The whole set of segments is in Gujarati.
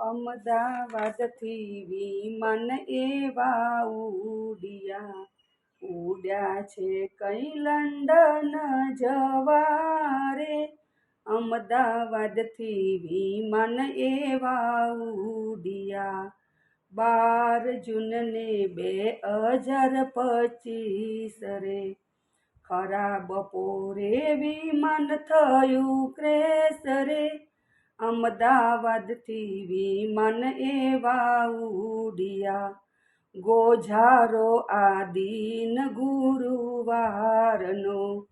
અમદાવાદથી વિમાન એવા ઉડ્યા છે કઈ લંડન જવા રે. અમદાવાદથી વિમાન એવા ઉડ્યા 12 જૂનને 2025 રે. ખરા બપોરે વિમાન થયું ક્રેશ રે. અમદાવાદથી વિમાન એવા ઉડ્યા ગોઝારો આ દિન ગુરુવારનો.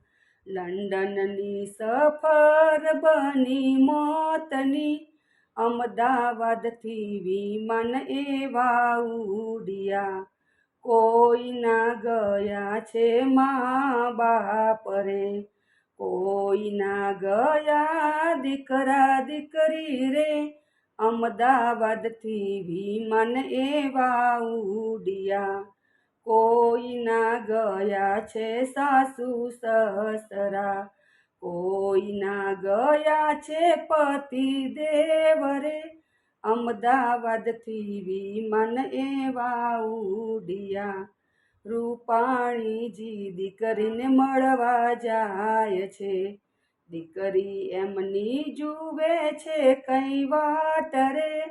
લંડનની સફર બની મોતની. અમદાવાદથી વિમાન એવા ઉડ્યા કોઈના ગયા છે મા બાપ રે. કોઈના ગયા દીકરા દીકરી રે. અમદાવાદથી વિમાન એવા ઉડ્યા કોઈના ગયા છે સાસુ સસરા. કોઈના ગયા છે પતિ દેવ રે. અમદાવાદથી વિમાન એવા ઉડ્યા રૂપાણીજી દીકરીને મળવા જાય છે. દીકરી એમની જુએ છે કઈ વાટ રે.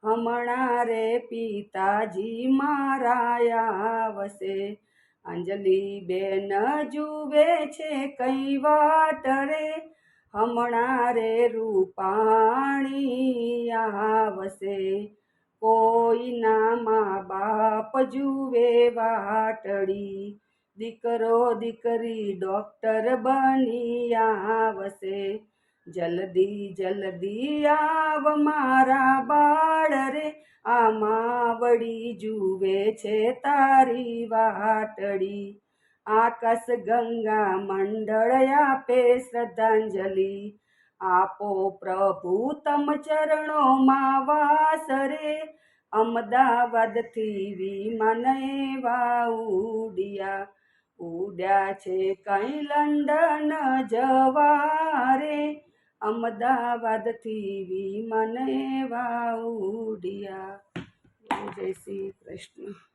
હમણાં રે પિતાજી મારા આવશે. અંજલિ બેન જુએ છે કઈ વાટ રે. હમણાં રે રૂપાણી આવશે. કોઈના મા બાપ જુએ વાટડી. દીકરો દીકરી ડોક્ટર બની આવશે. જલ્દી જલ્દી આવ મારા બાળ રે. આ માવડી જુએ છે તારી વાટડી. આકાશ ગંગા મંડળ આપે શ્રદ્ધાંજલિ. આપો પ્રભુ તમ ચરણોમાં વાસ રે. અમદાવાદથી વિમાન એવા ઉડ્યા છે કઈ લંડન જવા રે. અમદાવાદથી વિમાન એવા ઉડ્યા. જય શ્રી કૃષ્ણ.